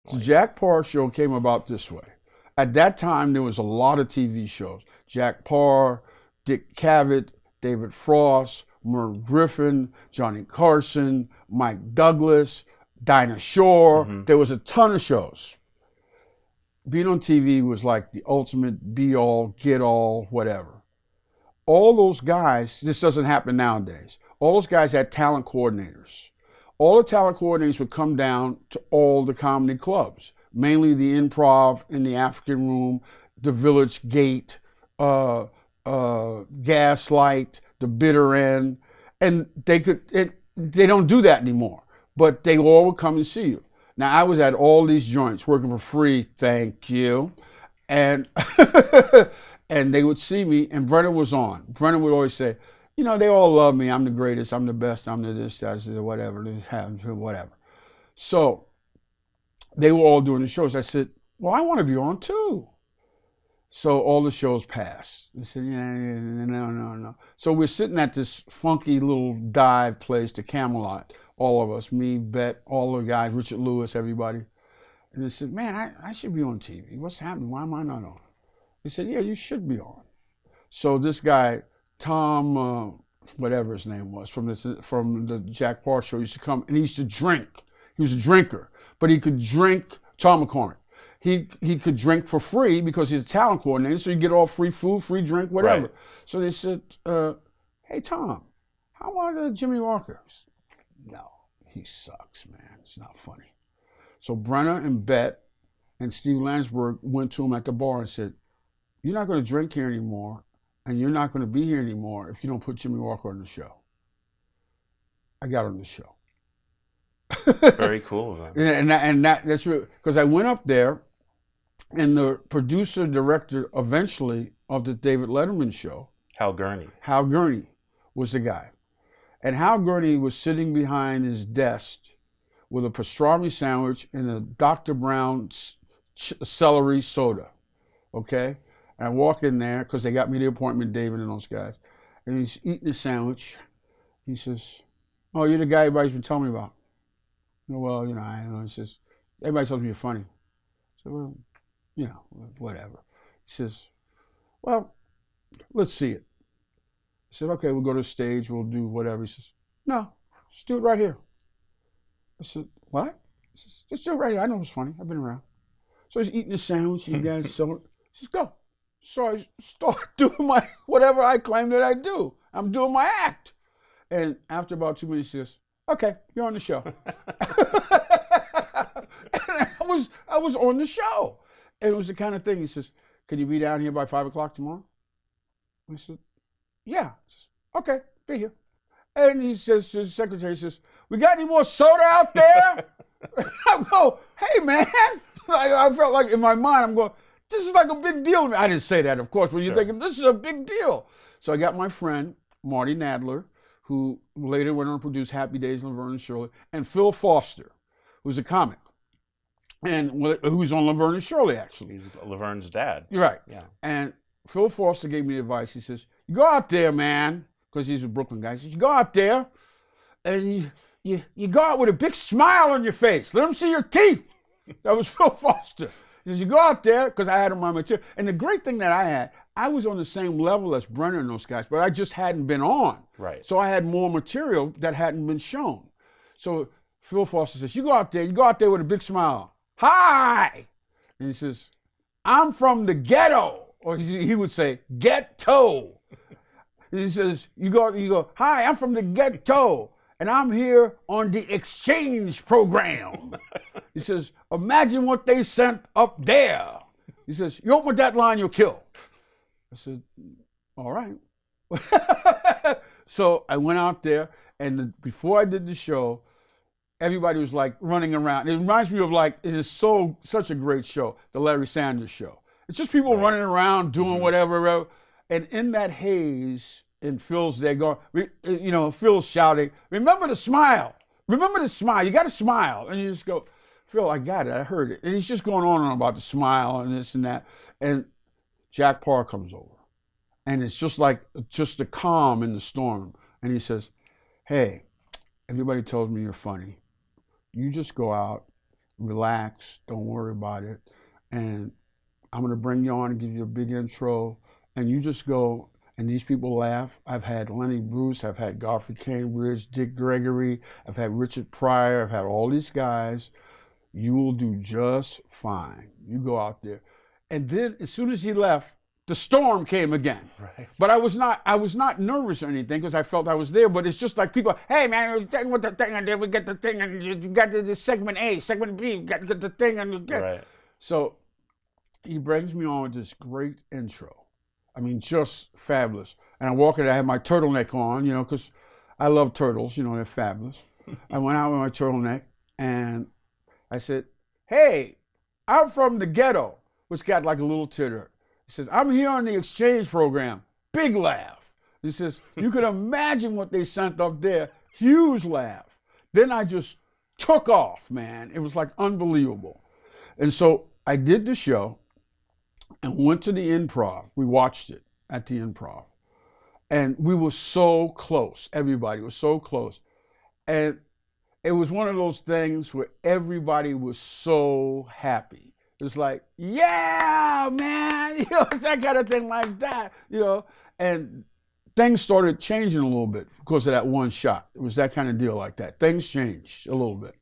The Like, Jack Paar show came about this way. At that time, there was a lot of TV shows. Jack Paar, Dick Cavett, David Frost, Merv Griffin, Johnny Carson, Mike Douglas, Dinah Shore. mm-hmm. There was a ton of shows. Being on TV was like the ultimate be all, get all, whatever. All those guys, this doesn't happen nowadays. All those guys had talent coordinators. All the talent coordinators would come down to all the comedy clubs, mainly the Improv in the African Room, the Village Gate, Gaslight, the Bitter End, and they don't do that anymore. But they all would come and see you. Now I was at all these joints working for free, thank you, and and they would see me, and Brennan was on. Brennan would always say, you know, they all love me. I'm the greatest. I'm the best. I'm the this, that's the whatever, whatever. So they were all doing the shows. I said, well, I want to be on too. So all the shows passed. They said, yeah, no. So we're sitting at this funky little dive place, the Camelot, all of us, me, Bet, all the guys, Richard Lewis, everybody. And they said, man, I should be on TV. What's happening? Why am I not on? He said, yeah, you should be on. So this guy, Tom, whatever his name was, from the Jack Paar show, used to come and he used to drink. He was a drinker, but he could drink. Tom McCormick. He could drink for free because he's a talent coordinator, so you get all free food, free drink, whatever. Right. So they said, hey, Tom, how about Jimmie Walker? Said, no, he sucks, man. It's not funny. So Brenner and Bet and Steve Landsberg went to him at the bar and said, you're not going to drink here anymore, and you're not going to be here anymore if you don't put Jimmie Walker on the show. I got on the show. Very cool of them. And that's real, because I went up there, and the producer director eventually of the David Letterman show, Hal Gurney. Hal Gurney, was the guy. And Hal Gurney was sitting behind his desk with a pastrami sandwich and a Dr. Brown's celery soda. Okay? And I walk in there because they got me the appointment, David and those guys. And he's eating the sandwich. He says, oh, you're the guy everybody's been telling me about. Well, you know, I don't know. He says, everybody tells me you're funny. I said, well, you know, whatever. He says, well, let's see it. I said, okay, we'll go to the stage. We'll do whatever. He says, no, just do it right here. I said, what? He says, just do it right here. I know it's funny. I've been around. So he's eating the sandwich, and you guys selling it. He says, go. So I start doing my, whatever I claim that I do. I'm doing my act. And after about 2 minutes, he says, okay, you're on the show. And I was on the show. And it was the kind of thing, he says, can you be down here by 5 o'clock tomorrow? I said, yeah. He says, okay, be here. And he says to his secretary, he says, we got any more soda out there? I go, hey, man. I felt like in my mind, I'm going, this is like a big deal to me. I didn't say that, of course, but you're thinking, this is a big deal. So I got my friend, Marty Nadler, who later went on to produce Happy Days, Laverne and Shirley, and Phil Foster, who's a comic, and who's on Laverne and Shirley, actually. He's Laverne's dad. You're right. Yeah. And Phil Foster gave me the advice. He says, you go out there, man, because he's a Brooklyn guy. He says, you go out there, and you go out with a big smile on your face. Let them see your teeth. That was Phil Foster. He says, you go out there, because I had him on my material. And the great thing that I was on the same level as Brenner and those guys, but I just hadn't been on. Right. So I had more material that hadn't been shown. So Phil Foster says, you go out there with a big smile. Hi! And he says, I'm from the ghetto. Or he would say, ghetto. And he says, you go, hi, I'm from the ghetto. And I'm here on the exchange program. He says, imagine what they sent up there. He says, you open that line, you'll kill. I said, all right. So I went out there, and before I did the show, everybody was like running around. It reminds me of like, it is such a great show, the Larry Sanders Show. It's just people running around doing whatever. And in that haze, and Phil's there going, you know, Phil's shouting, remember to smile. Remember to smile. You got to smile. And you just go, Phil, I got it. I heard it. And he's just going on and on about the smile and this and that. And Jack Paar comes over. And it's just like, just the calm in the storm. And he says, hey, everybody tells me you're funny. You just go out relax, don't worry about it. And I'm going to bring you on and give you a big intro. And you just go, and these people laugh. I've had Lenny Bruce, I've had Godfrey Cambridge, Dick Gregory, I've had Richard Pryor, I've had all these guys. You will do just fine. You go out there. And then as soon as he left, the storm came again. Right. But I was not nervous or anything because I felt I was there. But it's just like people, hey man, we're with the thing, and then we get the thing, and you got this segment A, segment B, you got to get the thing, and you get. Right. So he brings me on with this great intro. I mean, just fabulous. And I walk in, I had my turtleneck on, you know, because I love turtles, you know, they're fabulous. I went out with my turtleneck and I said, hey, I'm from the ghetto, which got like a little titter. He says, I'm here on the exchange program. Big laugh. He says, you can imagine what they sent up there. Huge laugh. Then I just took off, man. It was like unbelievable. And so I did the show and went to the Improv. We watched it at the Improv. And we were so close. Everybody was so close. And it was one of those things where everybody was so happy. It's like, yeah, man, you know, it's that kind of thing like that, you know. And things started changing a little bit because of that one shot. It was that kind of deal like that. Things changed a little bit.